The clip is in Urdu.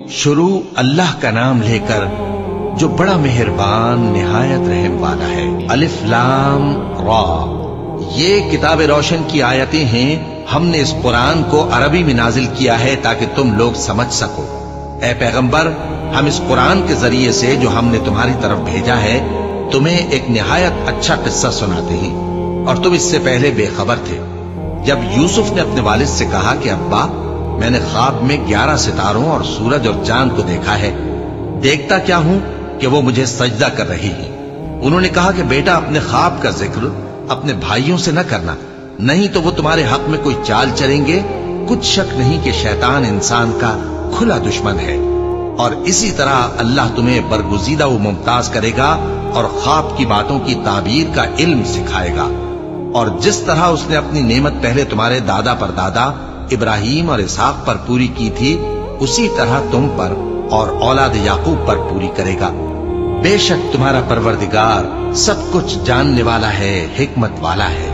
شروع اللہ کا نام لے کر جو بڑا مہربان نہایت رحم والا ہے۔ الف لام را، یہ کتاب روشن کی آیتیں ہیں۔ ہم نے اس قرآن کو عربی میں نازل کیا ہے تاکہ تم لوگ سمجھ سکو۔ اے پیغمبر، ہم اس قرآن کے ذریعے سے جو ہم نے تمہاری طرف بھیجا ہے تمہیں ایک نہایت اچھا قصہ سناتے ہیں، اور تم اس سے پہلے بے خبر تھے۔ جب یوسف نے اپنے والد سے کہا کہ ابا، میں نے خواب میں 11 ستاروں اور سورج اور چاند کو دیکھا ہے، دیکھتا کیا ہوں کہ وہ مجھے سجدہ کر رہی ہیں۔ انہوں نے کہا کہ بیٹا، اپنے خواب کا ذکر اپنے بھائیوں سے نہ کرنا، نہیں تو وہ تمہارے حق میں کوئی چال چلیں گے۔ کچھ شک نہیں کہ شیطان انسان کا کھلا دشمن ہے، اور اسی طرح اللہ تمہیں برگزیدہ و ممتاز کرے گا اور خواب کی باتوں کی تعبیر کا علم سکھائے گا، اور جس طرح اس نے اپنی نعمت پہلے تمہارے دادا پر دادا ابراہیم اور اسحاق پر پوری کی تھی، اسی طرح تم پر اور اولاد یعقوب پر پوری کرے گا۔ بے شک تمہارا پروردگار سب کچھ جاننے والا ہے، حکمت والا ہے۔